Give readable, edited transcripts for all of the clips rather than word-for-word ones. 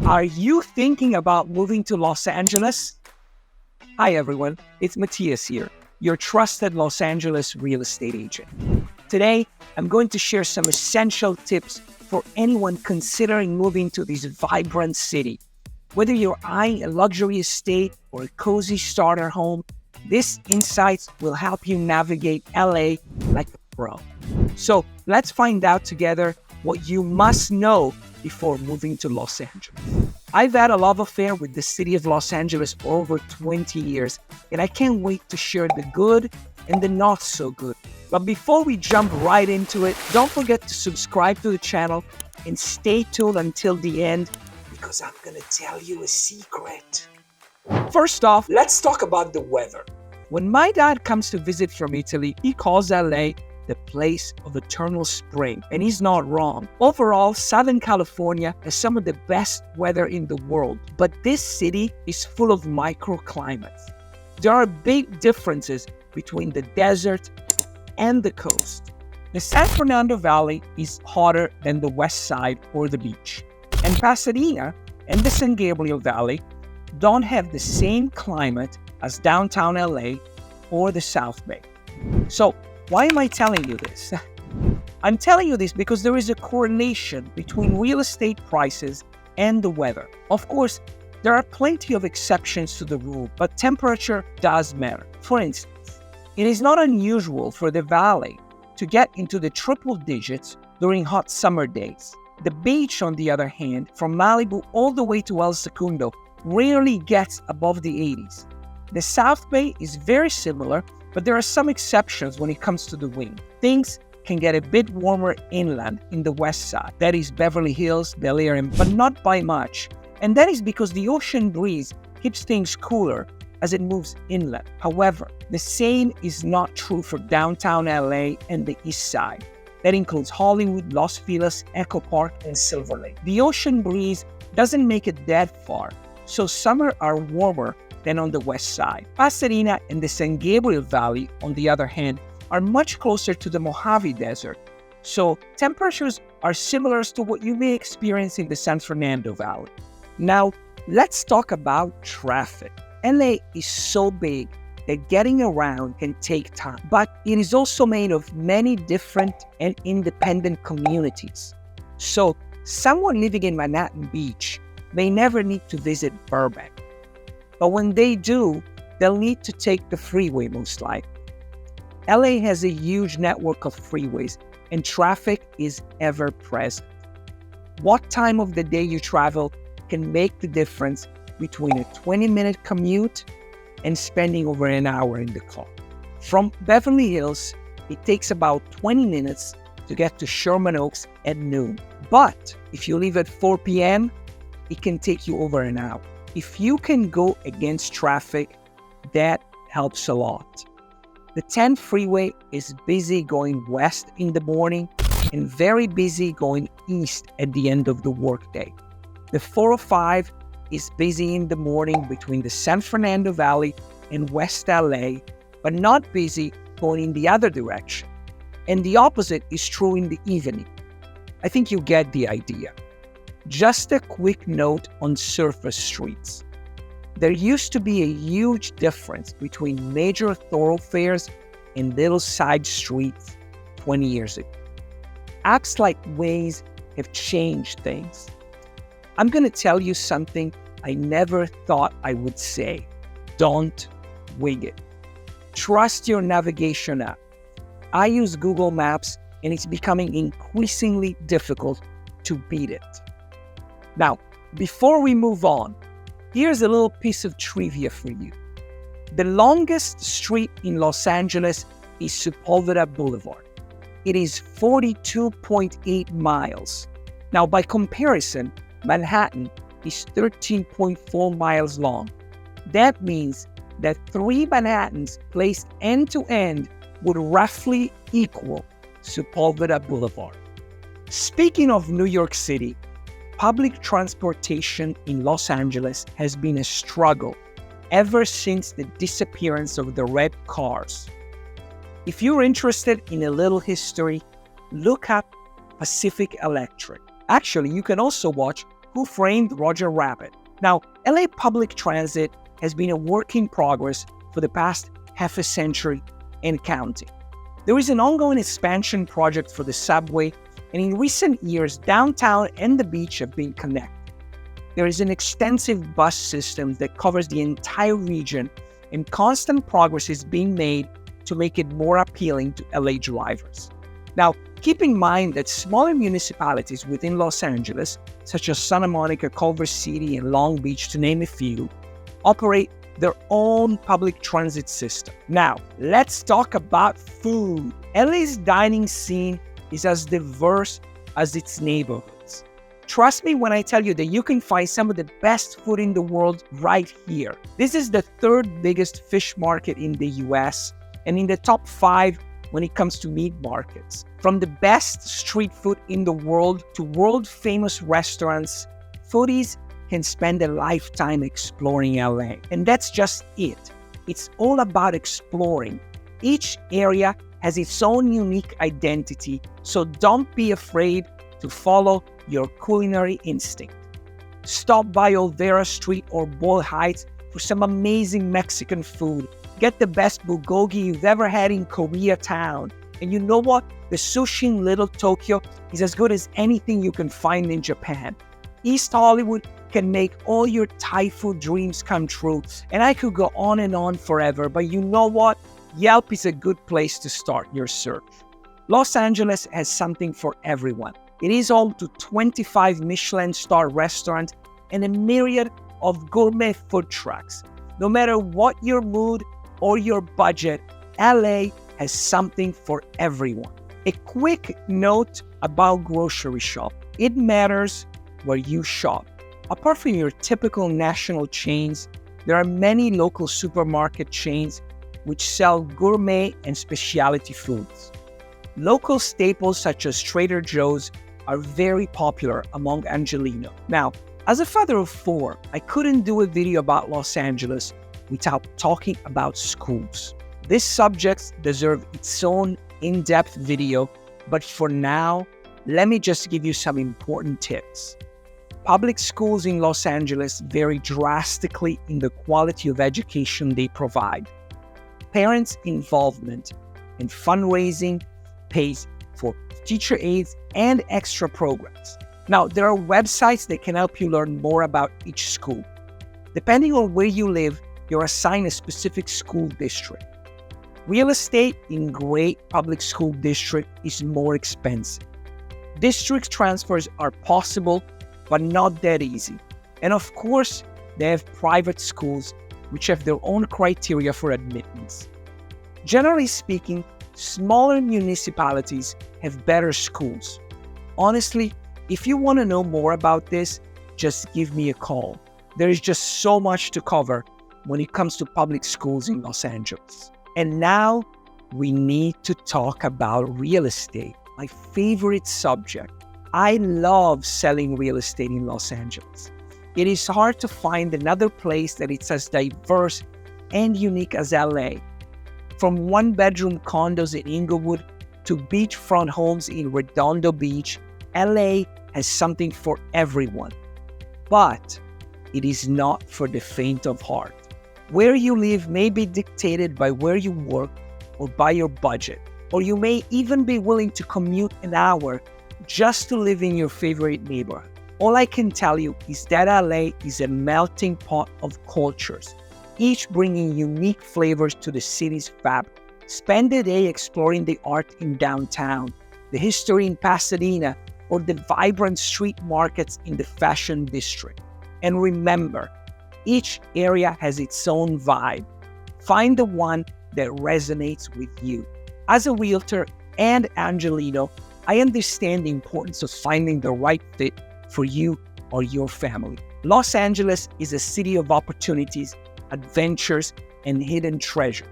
Are you thinking about moving to Los Angeles? Hi everyone, it's Matias here, your trusted Los Angeles real estate agent. Today, I'm going to share some essential tips for anyone considering moving to this vibrant city. Whether you're eyeing a luxury estate or a cozy starter home, these insights will help you navigate LA like a pro. So let's find out together what you must know before moving to Los Angeles. I've had a love affair with the city of Los Angeles for over 20 years, and I can't wait to share the good and the not so good. But before we jump right into it, don't forget to subscribe to the channel and stay tuned until the end because I'm gonna tell you a secret. First off, let's talk about the weather. When my dad comes to visit from Italy, he calls LA the place of eternal spring, and he's not wrong. Overall, Southern California has some of the best weather in the world, but this city is full of microclimates. There are big differences between the desert and the coast. The San Fernando Valley is hotter than the west side or the beach, and Pasadena and the San Gabriel Valley don't have the same climate as downtown LA or the South Bay. So, why am I telling you this? I'm telling you this because there is a correlation between real estate prices and the weather. Of course, there are plenty of exceptions to the rule, but temperature does matter. For instance, it is not unusual for the valley to get into the triple digits during hot summer days. The beach, on the other hand, from Malibu all the way to El Segundo, rarely gets above the 80s. The South Bay is very similar, but there are some exceptions when it comes to the wind. Things can get a bit warmer inland in the west side. That is Beverly Hills, Bel Air, but not by much. And that is because the ocean breeze keeps things cooler as it moves inland. However, the same is not true for downtown LA and the east side. That includes Hollywood, Los Feliz, Echo Park, and Silver Lake. The ocean breeze doesn't make it that far, so summer are warmer than on the west side. Pasadena and the San Gabriel Valley, on the other hand, are much closer to the Mojave Desert, so temperatures are similar to what you may experience in the San Fernando Valley. Now, let's talk about traffic. LA is so big that getting around can take time, but it is also made of many different and independent communities. So, someone living in Manhattan Beach may never need to visit Burbank. But when they do, they'll need to take the freeway most likely. LA has a huge network of freeways, and traffic is ever present. What time of the day you travel can make the difference between a 20-minute commute and spending over an hour in the car. From Beverly Hills, it takes about 20 minutes to get to Sherman Oaks at noon. But if you leave at 4 p.m., it can take you over an hour. If you can go against traffic, that helps a lot. The 10 freeway is busy going west in the morning and very busy going east at the end of the workday. The 405 is busy in the morning between the San Fernando Valley and West LA, but not busy going in the other direction. And the opposite is true in the evening. I think you get the idea. Just a quick note on surface streets. There used to be a huge difference between major thoroughfares and little side streets 20 years ago. Apps like Waze have changed things. I'm going to tell you something I never thought I would say. Don't wing it. Trust your navigation app. I use Google Maps, and it's becoming increasingly difficult to beat it. Now, before we move on, here's a little piece of trivia for you. The longest street in Los Angeles is Sepulveda Boulevard. It is 42.8 miles. Now, by comparison, Manhattan is 13.4 miles long. That means that 3 Manhattans placed end to end would roughly equal Sepulveda Boulevard. Speaking of New York City, public transportation in Los Angeles has been a struggle ever since the disappearance of the red cars. If you're interested in a little history, look up Pacific Electric. Actually, you can also watch Who Framed Roger Rabbit? Now, LA public transit has been a work in progress for the past half a century and counting. There is an ongoing expansion project for the subway, and in recent years, downtown and the beach have been connected. There is an extensive bus system that covers the entire region, and constant progress is being made to make it more appealing to LA drivers. Now, keep in mind that smaller municipalities within Los Angeles, such as Santa Monica, Culver City, and Long Beach, to name a few, operate their own public transit system. Now, let's talk about food. LA's dining scene is as diverse as its neighborhoods. Trust me when I tell you that you can find some of the best food in the world right here. This is the third biggest fish market in the US and in the top 5 when it comes to meat markets. From the best street food in the world to world-famous restaurants, foodies can spend a lifetime exploring LA. And that's just it. It's all about exploring. Each area has its own unique identity, so don't be afraid to follow your culinary instinct. Stop by Olvera Street or Boyle Heights for some amazing Mexican food. Get the best bulgogi you've ever had in Koreatown. And you know what? The sushi in Little Tokyo is as good as anything you can find in Japan. East Hollywood can make all your Thai food dreams come true. And I could go on and on forever, but you know what? Yelp is a good place to start your search. Los Angeles has something for everyone. It is home to 25 Michelin-star restaurants and a myriad of gourmet food trucks. No matter what your mood or your budget, LA has something for everyone. A quick note about grocery shop. It matters where you shop. Apart from your typical national chains, there are many local supermarket chains which sell gourmet and specialty foods. Local staples such as Trader Joe's are very popular among Angelenos. Now, as a father of 4, I couldn't do a video about Los Angeles without talking about schools. These subjects deserve its own in-depth video, but for now, let me just give you some important tips. Public schools in Los Angeles vary drastically in the quality of education they provide. Parents' involvement in fundraising pays for teacher aides and extra programs. Now, there are websites that can help you learn more about each school. Depending on where you live, you're assigned a specific school district. Real estate in great public school district is more expensive. District transfers are possible, but not that easy. And of course, they have private schools which have their own criteria for admittance. Generally speaking, smaller municipalities have better schools. Honestly, if you want to know more about this, just give me a call. There is just so much to cover when it comes to public schools in Los Angeles. And now we need to talk about real estate, my favorite subject. I love selling real estate in Los Angeles. It is hard to find another place that is as diverse and unique as LA. From one-bedroom condos in Inglewood to beachfront homes in Redondo Beach, LA has something for everyone. But it is not for the faint of heart. Where you live may be dictated by where you work or by your budget, or you may even be willing to commute an hour just to live in your favorite neighborhood. All I can tell you is that LA is a melting pot of cultures, each bringing unique flavors to the city's fabric. Spend a day exploring the art in downtown, the history in Pasadena, or the vibrant street markets in the fashion district. And remember, each area has its own vibe. Find the one that resonates with you. As a realtor and Angeleno, I understand the importance of finding the right fit for you or your family. Los Angeles is a city of opportunities, adventures, and hidden treasure.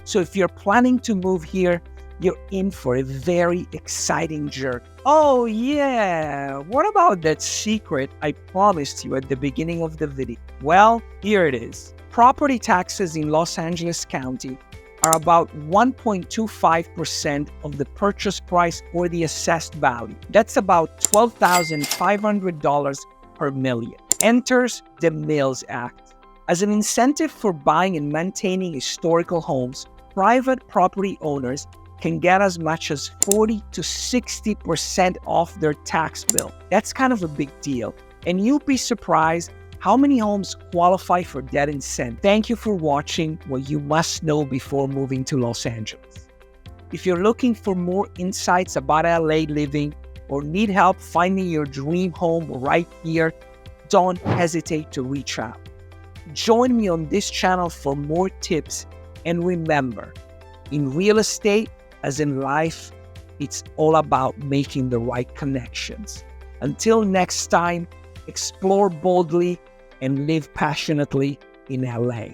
So if you're planning to move here, you're in for a very exciting journey. Oh yeah, what about that secret I promised you at the beginning of the video? Well, here it is. Property taxes in Los Angeles County are about 1.25% of the purchase price or the assessed value. That's about $12,500 per million. Enters the Mills Act. As an incentive for buying and maintaining historical homes, private property owners can get as much as 40 to 60% off their tax bill. That's kind of a big deal. And you'll be surprised how many homes qualify for that incentive. Thank you for watching what you must know before moving to Los Angeles. If you're looking for more insights about LA living or need help finding your dream home right here, don't hesitate to reach out. Join me on this channel for more tips, and remember, in real estate, as in life, it's all about making the right connections. Until next time, explore boldly and live passionately in LA.